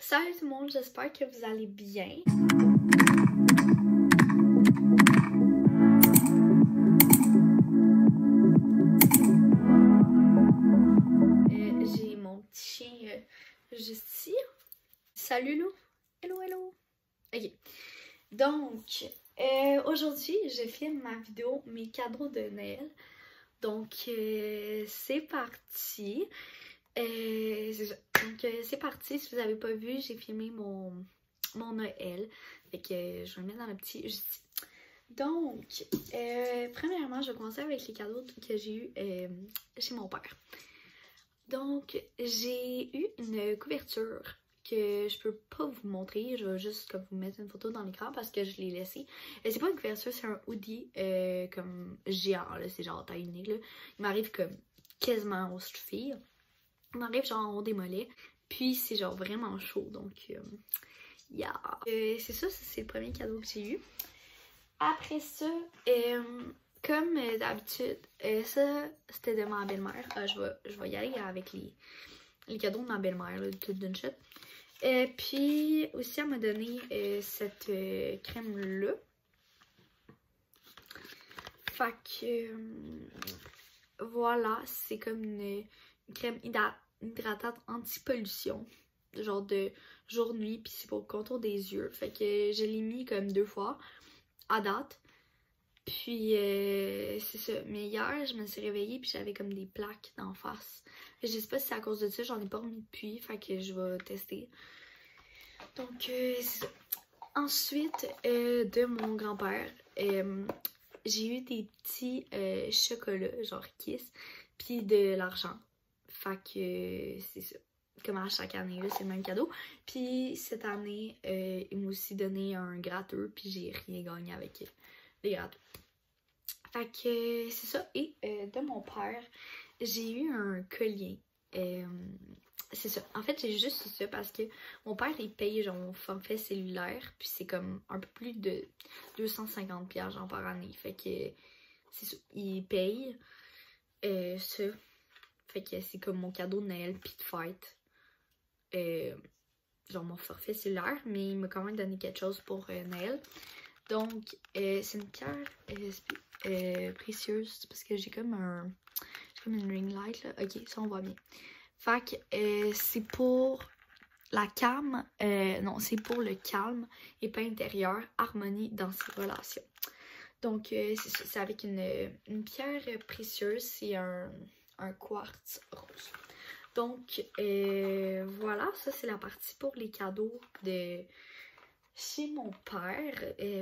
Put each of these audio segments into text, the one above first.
Salut tout le monde, j'espère que vous allez bien. J'ai mon petit chien juste ici. Salut Lou. Hello, hello. Ok. Donc, aujourd'hui, je filme ma vidéo, mes cadeaux de Noël. Donc, c'est parti. C'est parti. Si vous n'avez pas vu, j'ai filmé mon Noël. Fait que je vais le mettre dans le petit juste ici. Donc, premièrement, je vais commencer avec les cadeaux que j'ai eu chez mon père. Donc, j'ai eu une couverture que je peux pas vous montrer. Je vais juste comme vous mettre une photo dans l'écran parce que je l'ai laissé. C'est pas une couverture, c'est un hoodie comme géant, là. C'est genre taille unique, là. Il m'arrive comme quasiment aux chevilles. Il m'arrive genre en haut des mollets. Puis c'est genre vraiment chaud, donc yeah. C'est ça, c'est le premier cadeau que j'ai eu. Après ça, comme d'habitude, ça c'était de ma belle-mère. Je vais y aller avec les cadeaux de ma belle-mère, tout d'une shot. Puis aussi, elle m'a donné cette crème-là. Fait que voilà, c'est comme une crème hydratante anti-pollution. Genre de jour-nuit, puis c'est pour le contour des yeux. Fait que je l'ai mis comme 2 fois à date. Puis c'est ça. Mais hier, je me suis réveillée puis j'avais comme des plaques d'en face. Je sais pas si c'est à cause de ça, j'en ai pas remis depuis. Fait que je vais tester. Donc c'est ça. Ensuite, de mon grand-père, j'ai eu des petits chocolats, genre Kiss, puis de l'argent. Fait que c'est ça. Comme à chaque année, c'est le même cadeau. Puis cette année, il m'a aussi donné un gratteux, puis j'ai rien gagné avec les gratteux. Fait que c'est ça. Et de mon père, j'ai eu un collier. C'est ça. En fait, j'ai juste ça parce que mon père, il paye genre mon forfait cellulaire, puis c'est comme un peu plus de 250$ genre par année. Fait que c'est ça. Il paye ça. Fait que c'est comme mon cadeau de Noël puis de fête. Genre mon forfait cellulaire, mais il m'a quand même donné quelque chose pour Noël. Donc, c'est une pierre précieuse parce que j'ai comme une ring light là. Ok, ça on voit bien. Fait que c'est pour la calme, non, c'est pour le calme et paix intérieur, harmonie dans ses relations. Donc, c'est avec une pierre précieuse, c'est un quartz rose. Donc, voilà, ça c'est la partie pour les cadeaux de chez mon père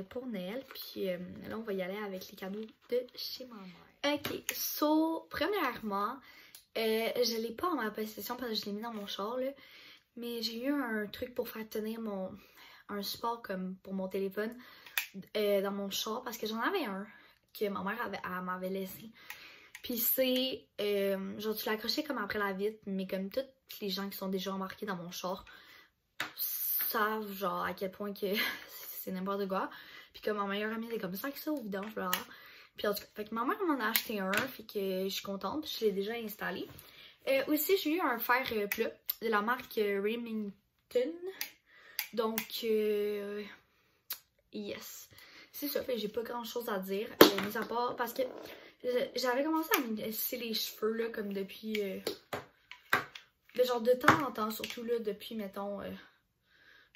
pour Noël. Puis là, on va y aller avec les cadeaux de chez ma mère. Ok, so, premièrement, je l'ai pas en ma possession parce que je l'ai mis dans mon char, là. Mais j'ai eu un truc pour faire tenir un support comme pour mon téléphone dans mon char parce que j'en avais un que ma mère m'avait laissé. Puis c'est, genre tu l'accrochais comme après la vitre, mais comme tous les gens qui sont déjà embarqués dans mon char savent genre à quel point que c'est n'importe quoi. Puis comme ma meilleure amie était comme ça avec ça au vidange, bla. Puis en tout cas, fait que ma mère m'en a acheté un, fait que je suis contente, puis je l'ai déjà installé. Aussi, j'ai eu un fer plat de la marque Remington. Donc, yes. C'est ça, fait que j'ai pas grand chose à dire, mis à part parce que j'avais commencé à me laisser les cheveux, là, comme depuis, genre de temps en temps, surtout, là, depuis, mettons,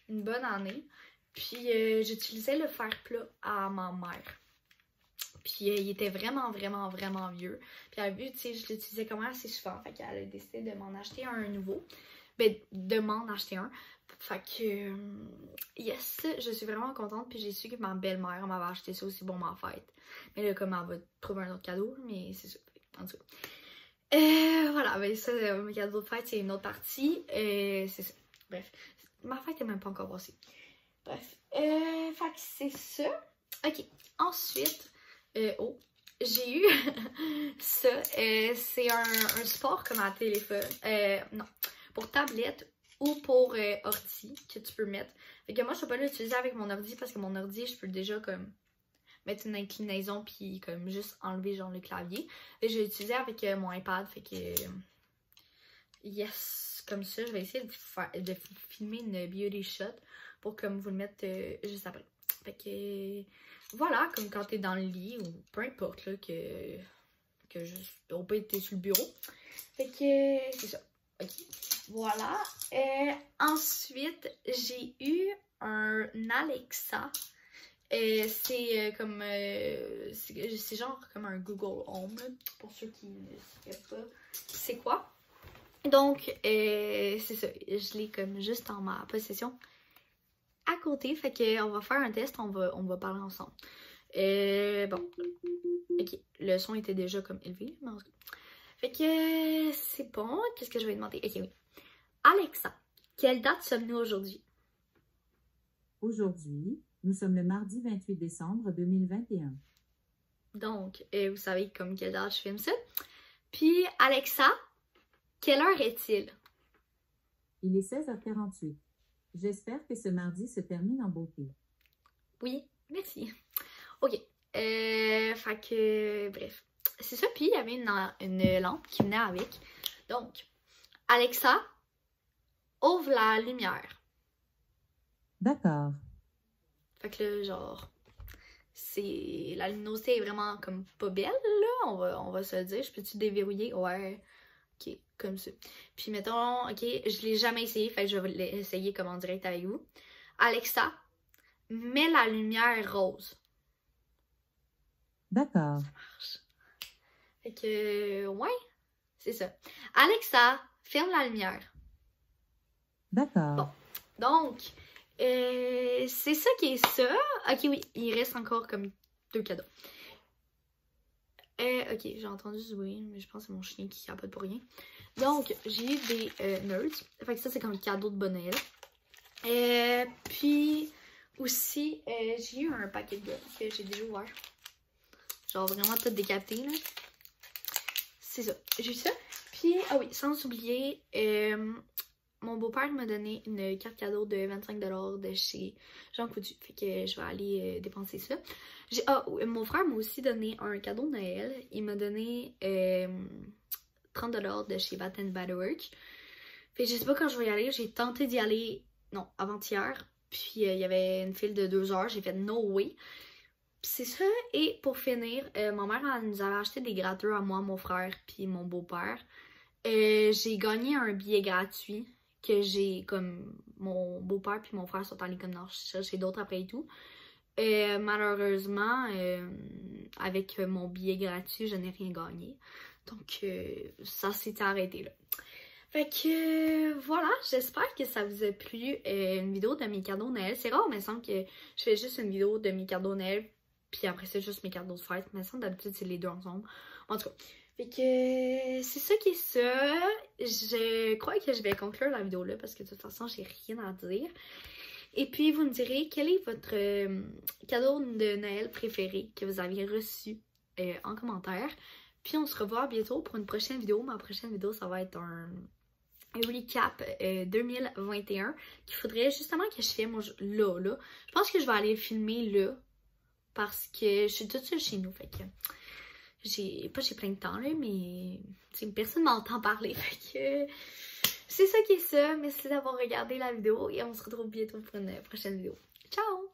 une bonne année. Puis, j'utilisais le fer plat à ma mère. Puis il était vraiment, vraiment, vraiment vieux. Puis elle a vu, tu sais, je l'utilisais quand même assez souvent. Fait qu'elle a décidé de m'en acheter un nouveau. Ben, de m'en acheter un. Fait que, yes, je suis vraiment contente. Puis j'ai su que ma belle-mère m'avait acheté ça aussi pour ma fête. Mais là, comme elle va trouver un autre cadeau, mais c'est ça. En tout cas. Voilà, ben ça, mes cadeaux de fête, c'est une autre partie. C'est ça. Bref, ma fête est même pas encore passée. Bref, fait que c'est ça. Ok, ensuite... j'ai eu ça, c'est un support comme à téléphone, non, pour tablette ou pour ordi que tu peux mettre. Fait que moi je peux pas l'utiliser avec mon ordi parce que mon ordi je peux déjà comme mettre une inclinaison puis comme juste enlever genre le clavier. Et je l'ai utilisé avec mon iPad, fait que yes, comme ça. Je vais essayer de filmer une beauty shot pour comme vous le mettre juste après. Fait que voilà, comme quand t'es dans le lit ou peu importe là, que on peut être sur le bureau. Fait que c'est ça. Ok. Voilà. Ensuite, j'ai eu un Alexa. C'est comme c'est genre comme un Google Home là, pour ceux qui ne savent pas c'est quoi. Donc c'est ça, je l'ai comme juste en ma possession à côté, fait que on va faire un test, on va parler ensemble. Bon, ok, le son était déjà comme élevé, mais en tout cas. Fait que c'est bon, qu'est-ce que je vais demander? Ok, oui. Alexa, quelle date sommes-nous aujourd'hui? Aujourd'hui, nous sommes le mardi 28 décembre 2021. Donc, vous savez comme quelle date je filme ça. Puis, Alexa, quelle heure est-il? Il est 16h48. J'espère que ce mardi se termine en beauté. Oui, merci. Ok, fait que, bref. C'est ça, puis il y avait une lampe qui venait avec. Donc, Alexa, ouvre la lumière. D'accord. Fait que là, genre, la luminosité est vraiment comme pas belle, là, on va se le dire. Je peux-tu déverrouiller? Ouais, ok, comme ça. Puis mettons, ok, je l'ai jamais essayé, fait que je vais l'essayer comme en direct avec vous. Alexa, mets la lumière rose. D'accord. Ça marche. Fait que, ouais, c'est ça. Alexa, ferme la lumière. D'accord. Bon, donc, c'est ça qui est ça. Ok, oui, il reste encore comme 2 cadeaux. Ok, j'ai entendu du bruit, mais je pense que c'est mon chien qui capote pour rien. Donc, j'ai eu des nerds. Fait que ça, c'est comme un cadeau de bonnet. Puis, aussi, j'ai eu un paquet de gars que j'ai déjà ouvert. Genre vraiment tout décapité, là. C'est ça, j'ai eu ça. Puis, ah oui, sans oublier, mon beau-père m'a donné une carte cadeau de 25$ de chez Jean Coutu. Fait que je vais aller dépenser ça. Mon frère m'a aussi donné un cadeau de Noël. Il m'a donné 30$ de chez Bath & Body Works. Fait que je sais pas quand je vais y aller. J'ai tenté d'y aller, non, avant-hier. Puis il y avait une file de 2 heures. J'ai fait no way. Puis c'est ça. Et pour finir, ma mère elle nous avait acheté des gratteurs à moi, mon frère, puis mon beau-père. J'ai gagné un billet gratuit que j'ai, comme mon beau-père puis mon frère sont allés comme chercher d'autres après et tout. Malheureusement, avec mon billet gratuit, je n'ai rien gagné. Donc, ça s'est arrêté là. Fait que voilà, j'espère que ça vous a plu. Une vidéo de mes cadeaux Noël. C'est rare, mais il me semble que je fais juste une vidéo de mes cadeaux Noël. Puis après, c'est juste mes cadeaux de fête. Mais ça, d'habitude, c'est les deux ensemble. En tout cas. Fait que c'est ça qui est ça. Je crois que je vais conclure la vidéo là parce que de toute façon, j'ai rien à dire. Et puis, vous me direz quel est votre cadeau de Noël préféré que vous avez reçu en commentaire. Puis, on se revoit bientôt pour une prochaine vidéo. Ma prochaine vidéo, ça va être un recap 2021 qu'il faudrait justement que je filme là. Je pense que je vais aller filmer là parce que je suis toute seule chez nous. Fait que j'ai plein de temps là, mais personne m'entend parler. Fait que c'est ça qui est ça. Merci d'avoir regardé la vidéo et on se retrouve bientôt pour une prochaine vidéo. Ciao!